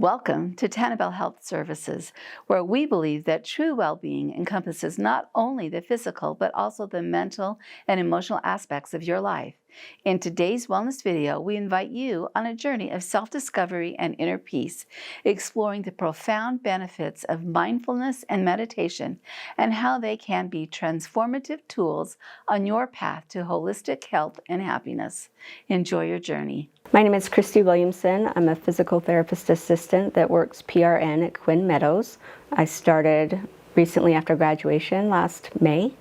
Welcome to TanaBell Health Services, where we believe that true well-being encompasses not only the physical, but also the mental and emotional aspects of your life. In today's wellness video, we invite you on a journey of self-discovery and inner peace, exploring the profound benefits of mindfulness and meditation and how they can be transformative tools on your path to holistic health and happiness. Enjoy your journey. My name is Christy Williamson. I'm a physical therapist assistant that works PRN at Quinn Meadows. I started recently after graduation last May,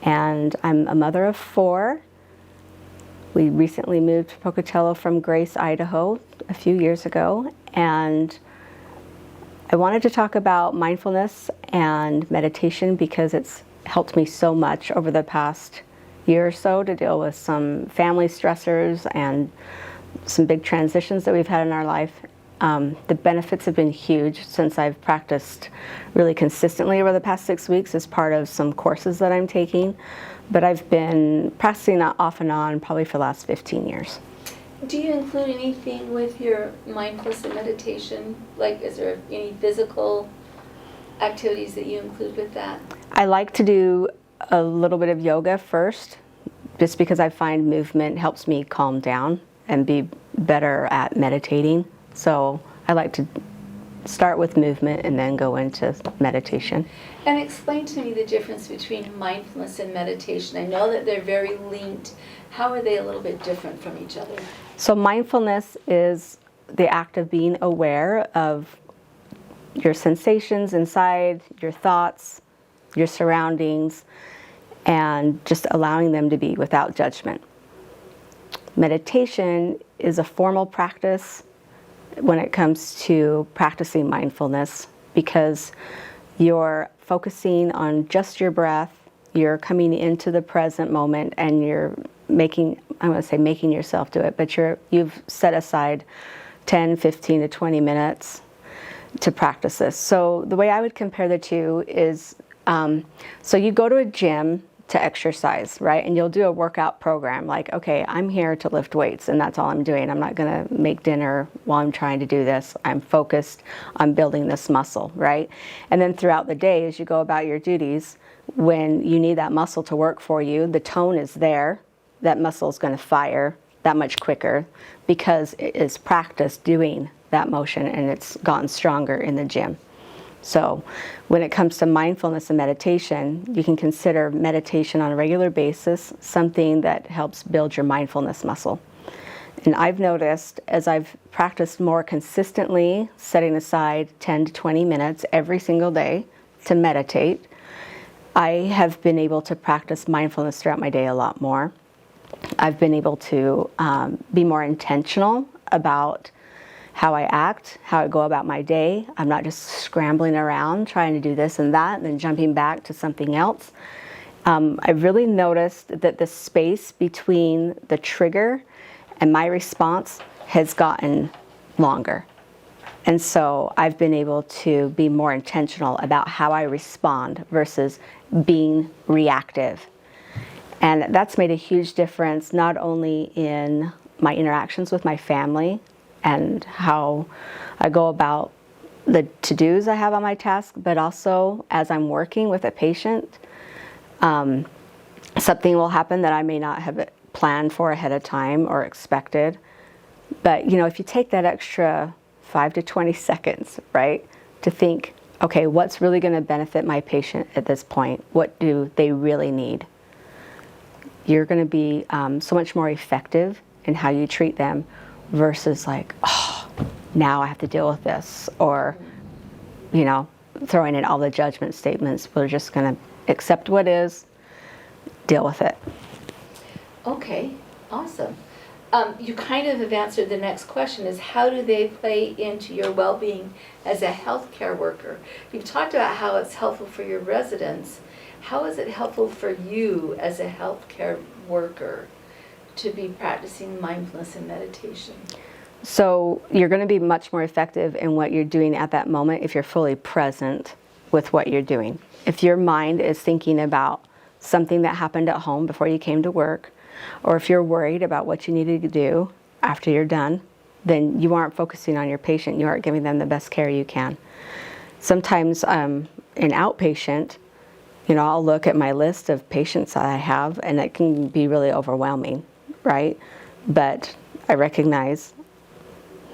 and I'm a mother of 4. We recently moved to Pocatello from Grace, Idaho a few years ago, and I wanted to talk about mindfulness and meditation because it's helped me so much over the past year or so to deal with some family stressors and some big transitions that we've had in our life. The benefits have been huge since I've practiced really consistently over the past 6 weeks as part of some courses that I'm taking. But I've been practicing that off and on probably for the last 15 years. Do you include anything with your mindfulness and meditation? Like, is there any physical activities that you include with that? I like to do a little bit of yoga first, just because I find movement helps me calm down and be better at meditating. So I like to start with movement and then go into meditation. And explain to me the difference between mindfulness and meditation. I know that they're very linked. How are they a little bit different from each other? So mindfulness is the act of being aware of your sensations inside, your thoughts, your surroundings, and just allowing them to be without judgment. Meditation is a formal practice when it comes to practicing mindfulness because you're focusing on just your breath, you're coming into the present moment, and you're making yourself do it, but you've set aside 10, 15 to 20 minutes to practice this. So the way I would compare the two is, so you go to a gym to exercise, right? And you'll do a workout program like, okay, I'm here to lift weights and that's all I'm doing. I'm not gonna make dinner while I'm trying to do this. I'm focused on building this muscle, right? And then throughout the day, as you go about your duties, when you need that muscle to work for you, the tone is there, that muscle is gonna fire that much quicker because it is practiced doing that motion and it's gotten stronger in the gym. So when it comes to mindfulness and meditation, you can consider meditation on a regular basis something that helps build your mindfulness muscle. And I've noticed as I've practiced more consistently, setting aside 10 to 20 minutes every single day to meditate, I have been able to practice mindfulness throughout my day a lot more. I've been able to be more intentional about how I act, how I go about my day. I'm not just scrambling around trying to do this and that and then jumping back to something else. I've really noticed that the space between the trigger and my response has gotten longer. And so I've been able to be more intentional about how I respond versus being reactive. And that's made a huge difference not only in my interactions with my family and how I go about the to-dos I have on my task, but also as I'm working with a patient, something will happen that I may not have planned for ahead of time or expected. But you know, if you take that extra 5 to 20 seconds, right, to think, okay, what's really going to benefit my patient at this point? What do they really need? You're going to be so much more effective in how you treat them versus like, oh, now I have to deal with this, or, you know, throwing in all the judgment statements. We're just going to accept what is, deal with it. Okay, awesome. You kind of have answered the next question, is how do they play into your well-being as a healthcare worker? You've talked about how it's helpful for your residents. How is it helpful for you as a healthcare worker to be practicing mindfulness and meditation? So you're going to be much more effective in what you're doing at that moment if you're fully present with what you're doing. If your mind is thinking about something that happened at home before you came to work, or if you're worried about what you needed to do after you're done, then you aren't focusing on your patient. You aren't giving them the best care you can. Sometimes an outpatient, I'll look at my list of patients that I have, and it can be really overwhelming, right? But I recognize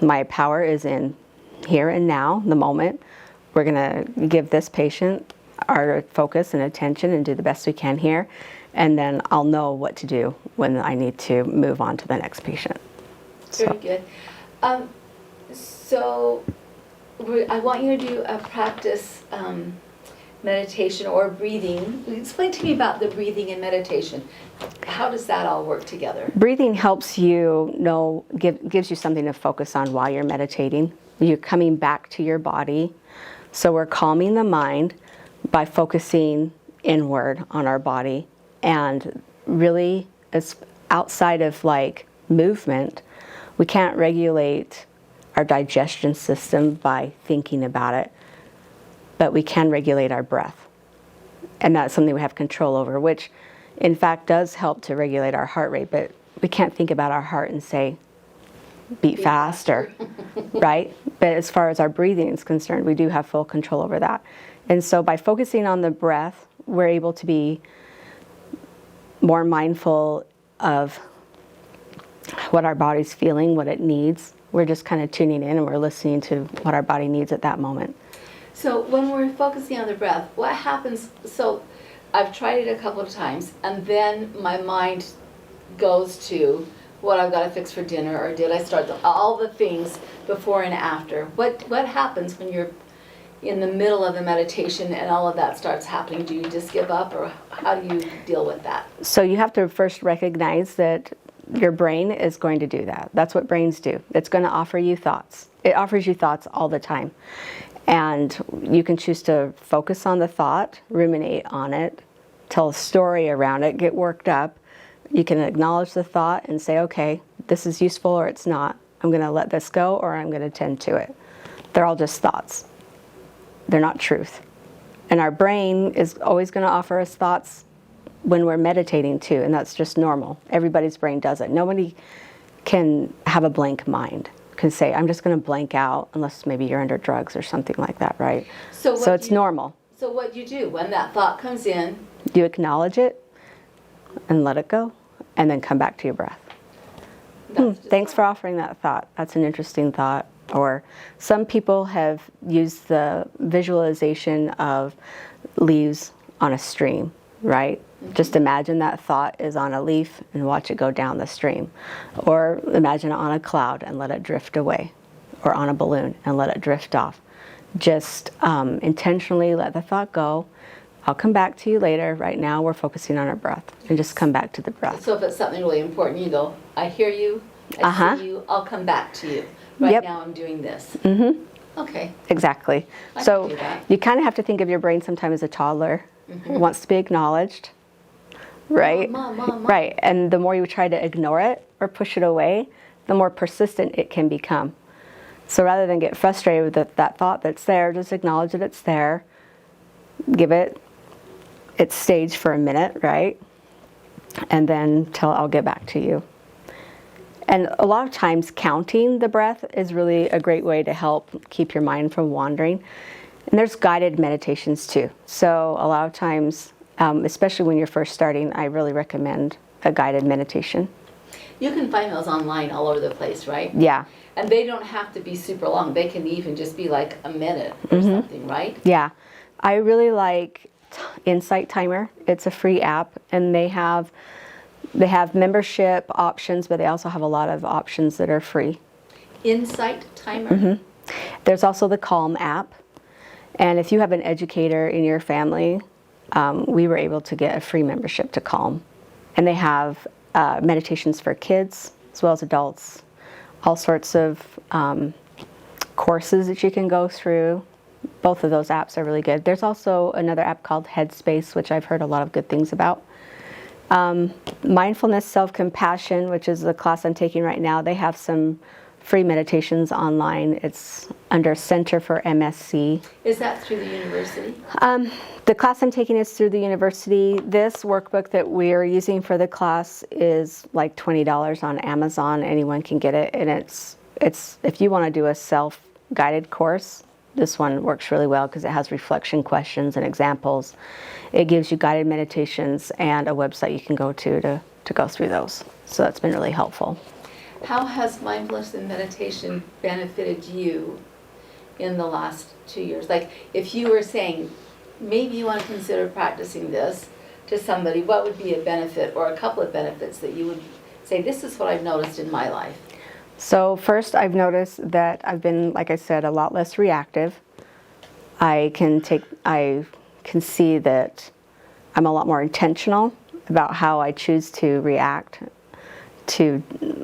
my power is in here and now, the moment. We're going to give this patient our focus and attention and do the best we can here, and then I'll know what to do when I need to move on to the next patient. Very good. So I want you to do a practice meditation or breathing. Explain to me about the breathing and meditation. How does that all work together? Breathing helps you gives you something to focus on while you're meditating. You're coming back to your body. So we're calming the mind by focusing inward on our body. And really, it's outside of like movement. We can't regulate our digestion system by thinking about it, but we can regulate our breath. And that's something we have control over, which in fact does help to regulate our heart rate, but we can't think about our heart and say, beat faster, right? But as far as our breathing is concerned, we do have full control over that. And so by focusing on the breath, we're able to be more mindful of what our body's feeling, what it needs. We're just kind of tuning in and we're listening to what our body needs at that moment. So when we're focusing on the breath, what happens? So I've tried it a couple of times, and then my mind goes to what I've got to fix for dinner, or did I start all the things before and after. What happens when you're in the middle of the meditation and all of that starts happening? Do you just give up, or how do you deal with that? So you have to first recognize that your brain is going to do that. That's what brains do. It's going to offer you thoughts. It offers you thoughts all the time. And you can choose to focus on the thought, ruminate on it, tell a story around it, get worked up. You can acknowledge the thought and say, okay, this is useful or it's not. I'm going to let this go or I'm going to tend to it. They're all just thoughts. They're not truth. And our brain is always going to offer us thoughts when we're meditating too, and that's just normal. Everybody's brain does it. Nobody can have a blank mind, can say, I'm just going to blank out, unless maybe you're under drugs or something like that, right? So it's normal. So what you do when that thought comes in? You acknowledge it and let it go, and then come back to your breath. Thanks for offering that thought. That's an interesting thought. Or some people have used the visualization of leaves on a stream, right? Mm-hmm. Just imagine that thought is on a leaf and watch it go down the stream. Or imagine it on a cloud and let it drift away. Or on a balloon and let it drift off. Just intentionally let the thought go. I'll come back to you later. Right now we're focusing on our breath. And just come back to the breath. So if it's something really important, you go, I hear you, I see you, I'll come back to you. Right now I'm doing this. Mm-hmm. Okay. Exactly. So you kind of have to think of your brain sometimes as a toddler. Mm-hmm. It wants to be acknowledged, right? Mom. Right. And the more you try to ignore it or push it away, the more persistent it can become. So rather than get frustrated with that thought that's there, just acknowledge that it's there. Give it its stage for a minute, right? And then till I'll get back to you. And a lot of times counting the breath is really a great way to help keep your mind from wandering. And there's guided meditations too. So a lot of times, especially when you're first starting, I really recommend a guided meditation. You can find those online all over the place, right? Yeah. And they don't have to be super long. They can even just be like a minute or something, right? Yeah. I really like Insight Timer. It's a free app, and they have membership options, but they also have a lot of options that are free. Insight Timer? Mm-hmm. There's also the Calm app. And if you have an educator in your family, we were able to get a free membership to Calm. And they have meditations for kids as well as adults. All sorts of courses that you can go through. Both of those apps are really good. There's also another app called Headspace, which I've heard a lot of good things about. Mindfulness, Self-Compassion, which is the class I'm taking right now, they have some free meditations online. It's under Center for MSC. Is that through the university? The class I'm taking is through the university. This workbook that we're using for the class is like $20 on Amazon. Anyone can get it, and it's if you want to do a self-guided course, this one works really well because it has reflection questions and examples. It gives you guided meditations and a website you can go to go through those. So that's been really helpful. How has mindfulness and meditation benefited you in the last 2 years? Like, if you were saying, maybe you want to consider practicing this to somebody, what would be a benefit or a couple of benefits that you would say, this is what I've noticed in my life? So first, I've noticed that I've been, like I said, a lot less reactive. I can see that I'm a lot more intentional about how I choose to react to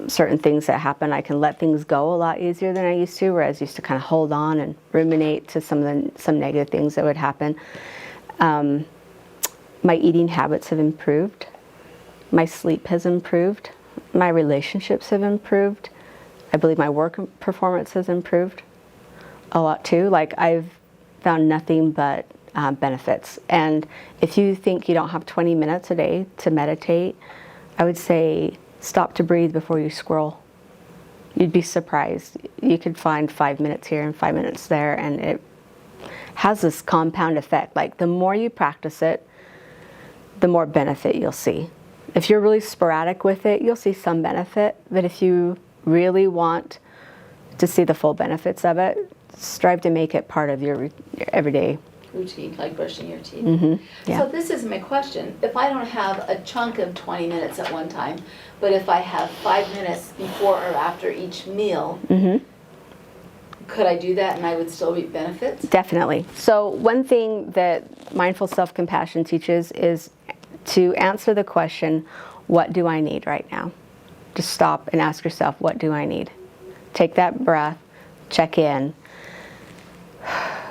certain things that happen. I can let things go a lot easier than I used to, whereas I used to kind of hold on and ruminate to some negative things that would happen. My eating habits have improved. My sleep has improved. My relationships have improved. I believe my work performance has improved a lot too. Like, I've found nothing but benefits. And if you think you don't have 20 minutes a day to meditate, I would say stop to breathe before you scroll. You'd be surprised. You could find 5 minutes here and 5 minutes there, and it has this compound effect. Like, the more you practice it, the more benefit you'll see. If you're really sporadic with it, you'll see some benefit, but if you really want to see the full benefits of it, strive to make it part of your everyday routine, like brushing your teeth. Mm-hmm. Yeah. So this is my question. If I don't have a chunk of 20 minutes at one time, but if I have 5 minutes before or after each meal, Mm-hmm. could I do that and I would still reap benefits? Definitely. So one thing that mindful self-compassion teaches is to answer the question, what do I need right now? Just stop and ask yourself, what do I need? Take that breath, check in.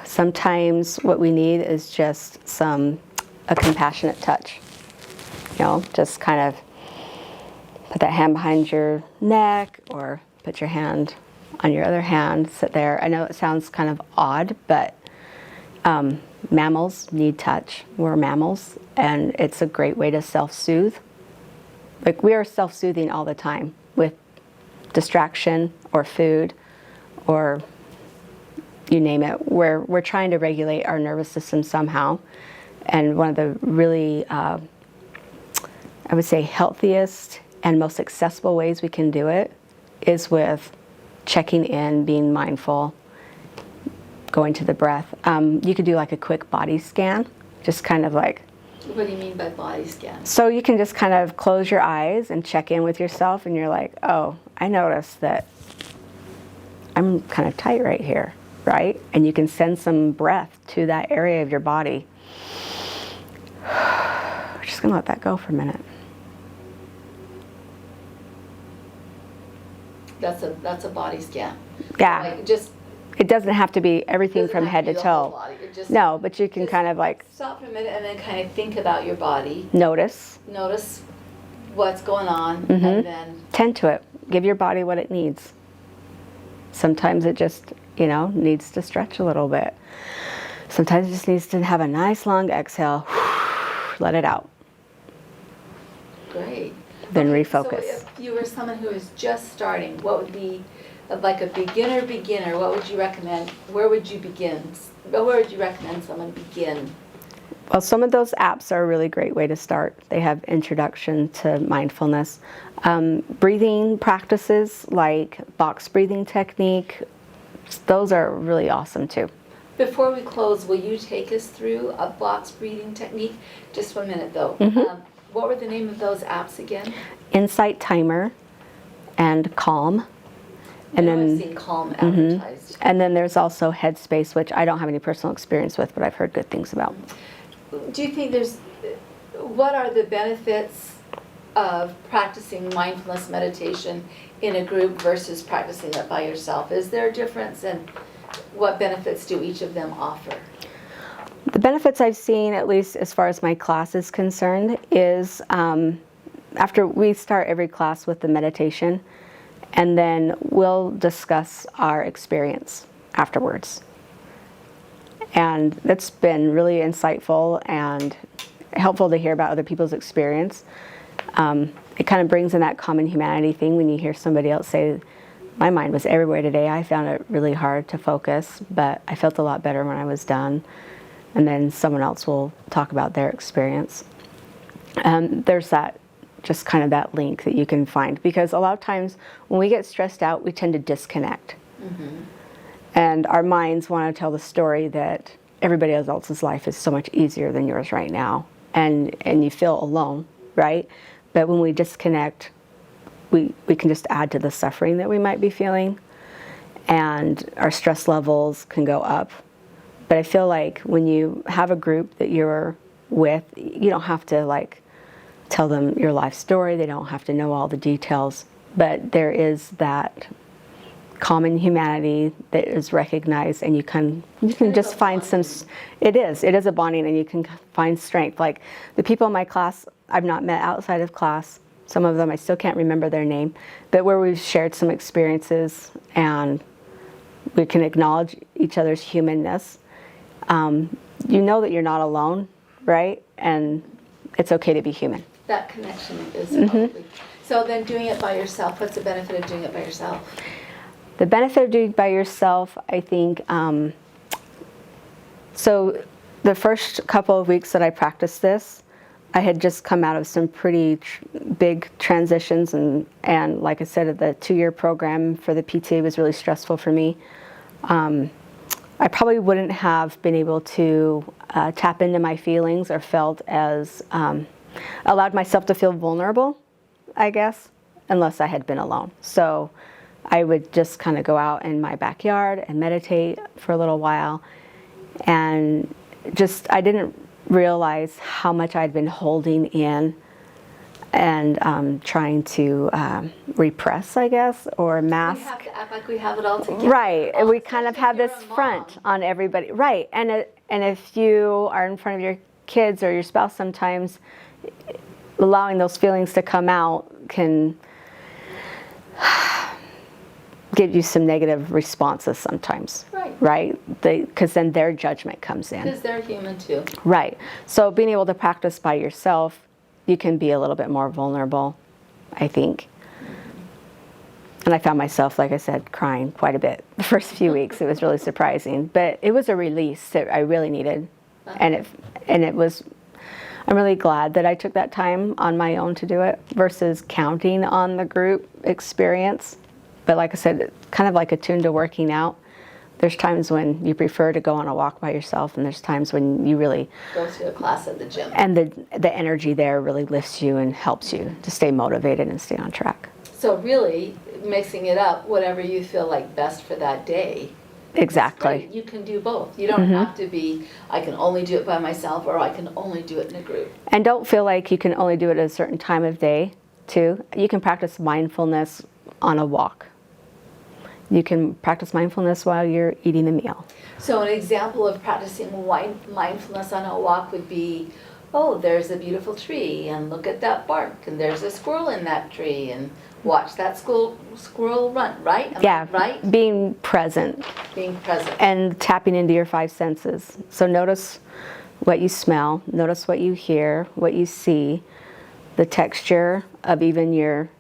Sometimes what we need is just a compassionate touch. You know, just kind of put that hand behind your neck or put your hand on your other hand, sit there. I know it sounds kind of odd, but mammals need touch. We're mammals, and it's a great way to self-soothe. Like, we are self-soothing all the time with distraction or food or you name it. We're trying to regulate our nervous system somehow. And one of the really, I would say, healthiest and most accessible ways we can do it is with checking in, being mindful, going to the breath. You could do like a quick body scan, just kind of like. What do you mean by body scan? So you can just kind of close your eyes and check in with yourself, and you're like, oh, I noticed that I'm kind of tight right here, right? And you can send some breath to that area of your body. We're just gonna let that go for a minute. That's a body scan. Yeah. Like, just It doesn't have to be everything doesn't from have head to to be the whole toe. body. It just- No, but you can just kind of like stop for a minute and then kind of think about your body. notice, Notice what's going on, Mm-hmm. and then tend to it. Give your body what it needs. Sometimes it just, needs to stretch a little bit. Sometimes it just needs to have a nice long exhale. Let it out. great. Then Okay, refocus. So if you were someone who is just starting, what would be like a beginner? What would you recommend? Where would you begin? Where would you recommend someone begin? Well, some of those apps are a really great way to start. They have introduction to mindfulness. Breathing practices like box breathing technique, those are really awesome too. Before we close, will you take us through a box breathing technique? Just 1 minute though. What were the name of those apps again? Insight Timer and Calm. And I know I've then seen Calm advertised. And then there's also Headspace, which I don't have any personal experience with, but I've heard good things about. Do you think what are the benefits of practicing mindfulness meditation in a group versus practicing it by yourself? Is there a difference, and what benefits do each of them offer? The benefits I've seen, at least as far as my class is concerned, is after we start every class with the meditation, and then we'll discuss our experience afterwards. And that's been really insightful and helpful to hear about other people's experience. It kind of brings in that common humanity thing when you hear somebody else say my mind was everywhere today. I found it really hard to focus, but I felt a lot better when I was done. And then someone else will talk about their experience. There's that, just kind of that link that you can find, because a lot of times when we get stressed out, we tend to disconnect. And our minds want to tell the story that everybody else's life is so much easier than yours right now, and you feel alone, right? But when we disconnect, we can just add to the suffering that we might be feeling, and our stress levels can go up. But I feel like when you have a group that you're with, you don't have to like tell them your life story. They don't have to know all the details, but there is that common humanity that is recognized, and you can just find some. It is a bonding, and you can find strength. Like the people in my class, I've not met outside of class. Some of them I still can't remember their name, but where we've shared some experiences and we can acknowledge each other's humanness. You know that you're not alone, right? And it's okay to be human. That connection is probably. So then doing it by yourself, what's the benefit of doing it by yourself? The benefit of doing it by yourself, I think, so the first couple of weeks that I practiced this, I had just come out of some pretty big transitions, and like I said, the 2-year program for the PTA was really stressful for me. I probably wouldn't have been able to tap into my feelings or felt as, allowed myself to feel vulnerable, I guess, unless I had been alone. So I would just kind of go out in my backyard and meditate for a little while, and I didn't realize how much I'd been holding in and trying to repress, I guess, or mask. We have to act like we have it all together. Right, and we kind of have this front on everybody. Right, and if you are in front of your kids or your spouse, sometimes allowing those feelings to come out can give you some negative responses sometimes. Right? Because then their judgment comes in. Because they're human too. Right. So being able to practice by yourself, you can be a little bit more vulnerable, I think. And I found myself, like I said, crying quite a bit the first few weeks. It was really surprising. But it was a release that I really needed. And it was, I'm really glad that I took that time on my own to do it versus counting on the group experience. But like I said, kind of like attuned to working out. There's times when you prefer to go on a walk by yourself, and there's times when you really go to a class at the gym. And the energy there really lifts you and helps you to stay motivated and stay on track. So really, mixing it up, whatever you feel like best for that day. Exactly. You can do both. You don't have to be, I can only do it by myself, or I can only do it in a group. And don't feel like you can only do it at a certain time of day, too. You can practice mindfulness on a walk. You can practice mindfulness while you're eating a meal. So an example of practicing mindfulness on a walk would be, oh, there's a beautiful tree, and look at that bark, and there's a squirrel in that tree, and watch that squirrel run, right? Right? Being present. Being present. And tapping into your 5 senses. So notice what you smell, notice what you hear, what you see, the texture of even your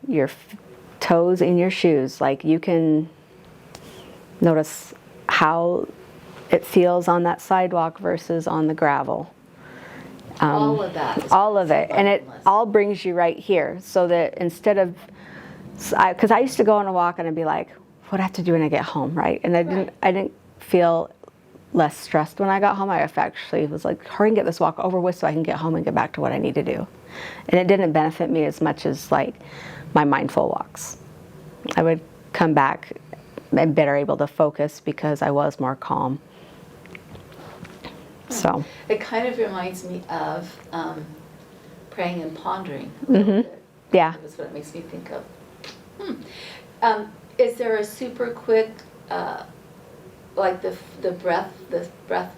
toes in your shoes. Like you can notice how it feels on that sidewalk versus on the gravel. All of that. All of it. And it all brings you right here. So that instead of, because I used to go on a walk and I'd be like, what do I have to do when I get home, right? And I didn't feel less stressed when I got home. I actually was like, hurry and get this walk over with so I can get home and get back to what I need to do. And it didn't benefit me as much as like my mindful walks. I would come back and better able to focus because I was more calm. So it kind of reminds me of praying and pondering. Yeah, that's what it makes me think of. Is there a super quick, like the breath?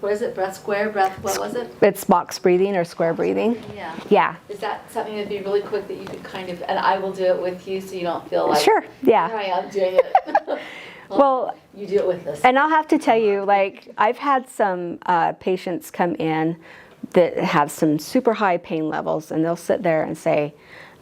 What is it? Breath square? Breath? What was it? It's box breathing or square breathing. Yeah. Yeah. Is that something that'd be really quick that you could kind of? And I will do it with you, so you don't feel like. Sure. Yeah. Here I am doing it. Well, you do it with us. And I'll have to tell you, like, I've had some patients come in that have some super high pain levels, and they'll sit there and say,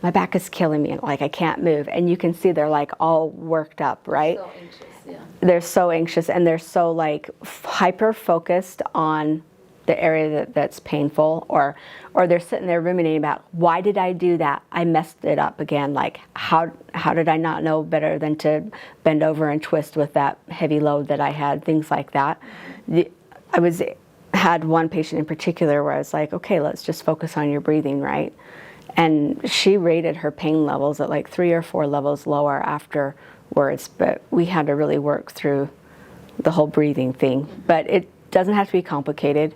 my back is killing me, like I can't move. And you can see they're like all worked up, right? So anxious, yeah. They're so anxious, and they're so like hyper focused on the area that's painful, or they're sitting there ruminating about, why did I do that? I messed it up again. Like how did I not know better than to bend over and twist with that heavy load that I had? Things like that. Had one patient in particular where I was like, okay, let's just focus on your breathing, right? And she rated her pain levels at like 3 or 4 levels lower afterwards, but we had to really work through the whole breathing thing. But it doesn't have to be complicated.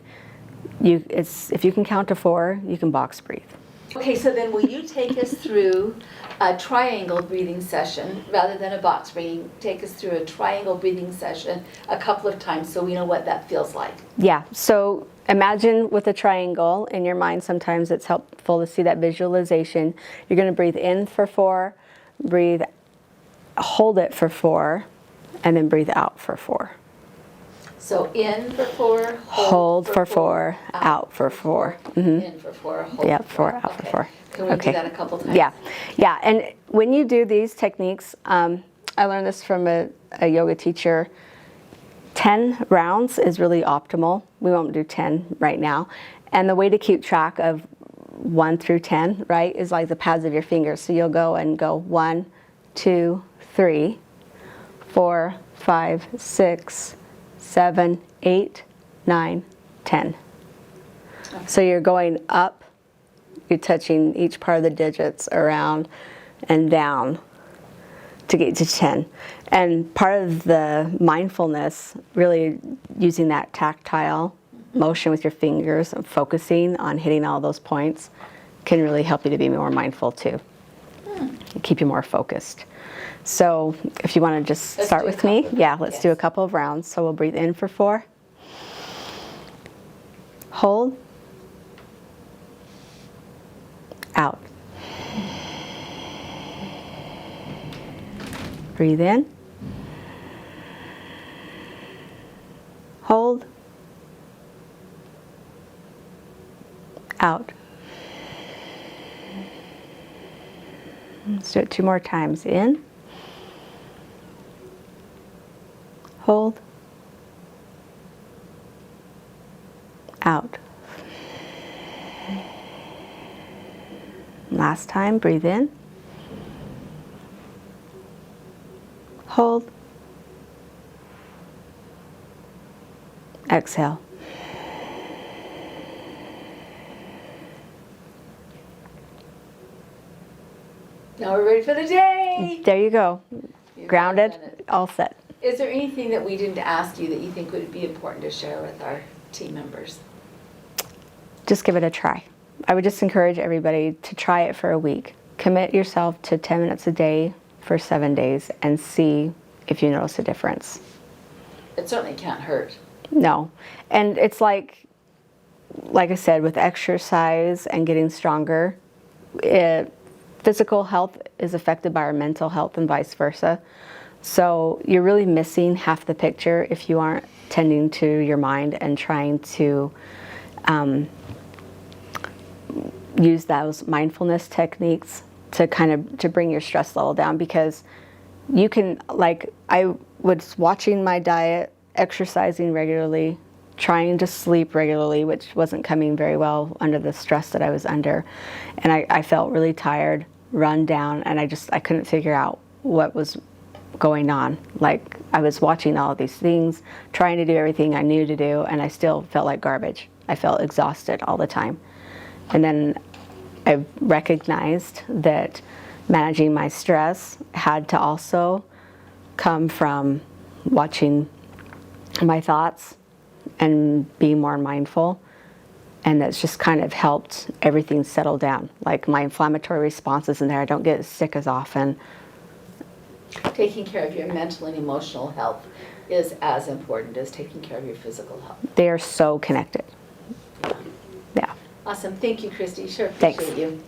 If you can count to 4, you can box breathe. Okay, so then will you take us through a triangle breathing session rather than a box breathing? Take us through a triangle breathing session a couple of times so we know what that feels like. Yeah, so imagine with a triangle in your mind. Sometimes it's helpful to see that visualization. You're going to breathe in for 4, hold it for 4, and then breathe out for 4. So in for 4, hold for 4, out for 4. Mm-hmm. In for 4, hold Yeah, for 4, 4. out for 4. Can we do that a couple times? Yeah. And when you do these techniques, I learned this from a yoga teacher. 10 rounds is really optimal. We won't do 10 right now. And the way to keep track of 1 through 10, right, is like the pads of your fingers. So you'll go 1, 2, 3, 4, 5, 6, 7, 8, 9, 10. Okay. So you're going up, you're touching each part of the digits around and down to get to 10. And part of the mindfulness, really using that tactile motion with your fingers and focusing on hitting all those points, can really help you to be more mindful too. Keep you more focused. So if you want to just start with me, let's do a couple of rounds. So we'll breathe in for 4. Hold. Out. Breathe in. Hold. Out. Let's do it 2 more times. In. Hold. Out. Last time, breathe in. Hold. Exhale. Now we're ready for the day. There you go. Grounded, all set. Is there anything that we didn't ask you that you think would be important to share with our team members? Just give it a try. I would just encourage everybody to try it for a week. Commit yourself to 10 minutes a day for 7 days and see if you notice a difference. It certainly can't hurt. No. And it's like I said, with exercise and getting stronger, physical health is affected by our mental health and vice versa. So you're really missing half the picture if you aren't tending to your mind and trying to use those mindfulness techniques to to bring your stress level down. Because you can, like, I was watching my diet, exercising regularly, trying to sleep regularly, which wasn't coming very well under the stress that I was under. And I felt really tired, run down, and I couldn't figure out what was going on. Like, I was watching all of these things, trying to do everything I knew to do, and I still felt like garbage. I felt exhausted all the time. And then I recognized that managing my stress had to also come from watching my thoughts and being more mindful. And that's just kind of helped everything settle down. Like, my inflammatory responses in there, I don't get sick as often. Taking care of your mental and emotional health is as important as taking care of your physical health. They are so connected. Yeah. Awesome. Thank you, Christy. Sure appreciate you.